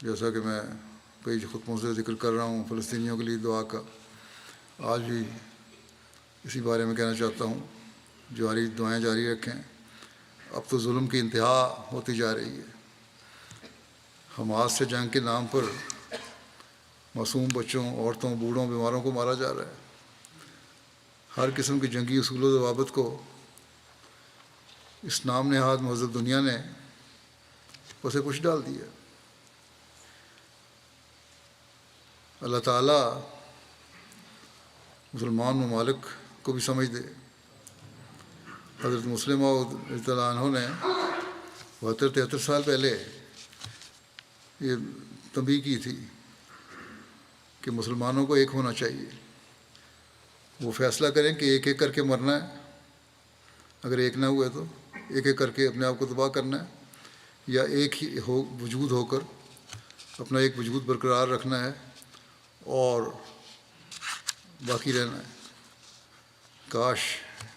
جیسا کہ میں کئی خطبوں سے ذکر کر رہا ہوں فلسطینیوں کے لیے دعا کا، آج بھی اسی بارے میں کہنا چاہتا ہوں، دعائیں جاری رکھیں۔ اب تو ظلم کی انتہا ہوتی جا رہی ہے۔ حماس سے جنگ کے نام پر معصوم بچوں، عورتوں، بوڑھوں، بیماروں کو مارا جا رہا ہے۔ ہر قسم کے جنگی اصول و ضوابط کو اس نام نہاد مہذب دنیا نے اسے پوچھ ڈال دیا۔ اللہ تعالیٰ مسلمان ممالک کو بھی سمجھ دے۔ حضرت مسلم رضی اللہ عنہ نے 72-73 سال پہلے یہ تنبیہ کی تھی کہ مسلمانوں کو ایک ہونا چاہیے۔ وہ فیصلہ کریں کہ ایک ایک کر کے مرنا ہے، اگر ایک نہ ہوئے تو ایک ایک کر کے اپنے آپ کو تباہ کرنا ہے، یا ایک ہی وجود ہو کر اپنا ایک وجود برقرار رکھنا ہے اور باقی رہنا ہے۔ کاش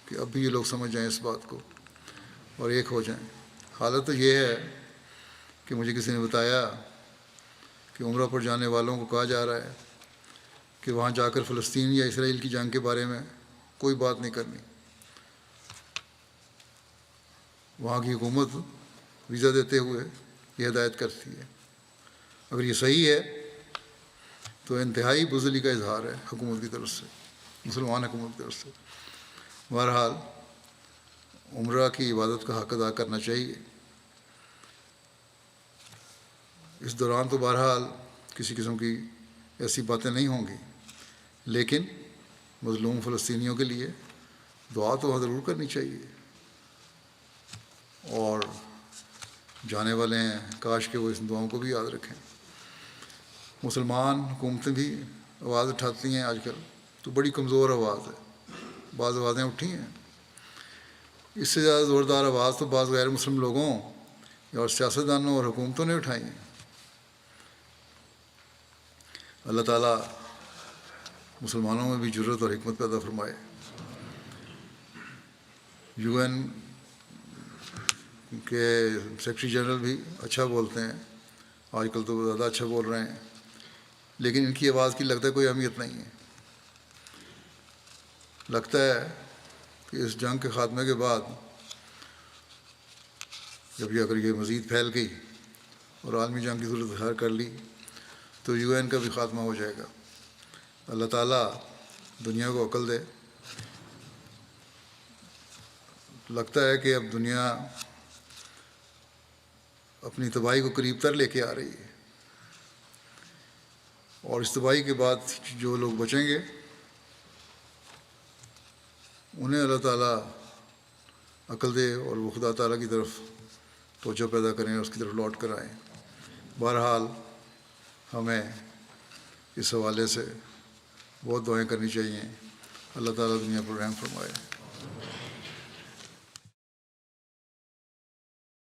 کہ اب بھی یہ لوگ سمجھ جائیں اس بات کو اور ایک ہو جائیں۔ حالت تو یہ ہے کہ مجھے کسی نے بتایا کہ عمرہ پر جانے والوں کو کہا جا رہا ہے کہ وہاں جا کر فلسطین یا اسرائیل کی جنگ کے بارے میں کوئی بات نہیں کرنی۔ وہاں کی حکومت ویزا دیتے ہوئے یہ ہدایت کرتی ہے۔ اگر یہ صحیح ہے تو انتہائی بزدلی کا اظہار ہے حکومت کی طرف سے، مسلمان حکومت کی طرف سے۔ بہرحال عمرہ کی عبادت کا حق ادا کرنا چاہیے۔ اس دوران تو بہرحال کسی قسم کی ایسی باتیں نہیں ہوں گی، لیکن مظلوم فلسطینیوں کے لیے دعا تو ضرور کرنی چاہیے۔ اور جانے والے ہیں، کاش کہ وہ اس دعاؤں کو بھی یاد رکھیں۔ مسلمان حکومتیں بھی آواز اٹھاتی ہیں آج کل، تو بڑی کمزور آواز ہے۔ بعض آوازیں اٹھی ہیں، اس سے زیادہ زوردار آواز تو بعض غیر مسلم لوگوں اور سیاستدانوں اور حکومتوں نے اٹھائی ہیں۔ اللہ تعالیٰ مسلمانوں میں بھی جرأت اور حکمت پیدا فرمائے۔ UN کے سیکرٹری جنرل بھی اچھا بولتے ہیں، آج کل تو زیادہ اچھا بول رہے ہیں، لیکن ان کی آواز کی لگتا ہے کوئی اہمیت نہیں ہے۔ لگتا ہے کہ اس جنگ کے خاتمے کے بعد جب اگر یہ مزید پھیل گئی اور عالمی جنگ کی صورت اختیار کر لی تو UN کا بھی خاتمہ ہو جائے گا۔ اللہ تعالیٰ دنیا کو عقل دے۔ لگتا ہے کہ اب دنیا اپنی تباہی کو قریب تر لے کے آ رہی ہے، اور اس تباہی کے بعد جو لوگ بچیں گے انہیں اللہ تعالیٰ عقل دے اور وہ خدا تعالیٰ کی طرف توجہ پیدا کریں اور اس کی طرف لوٹ کر آئیں۔ بہرحال ہمیں اس حوالے سے بہت دعائیں کرنی چاہیے۔ اللہ تعالیٰ دنیا پر رحم فرمائے۔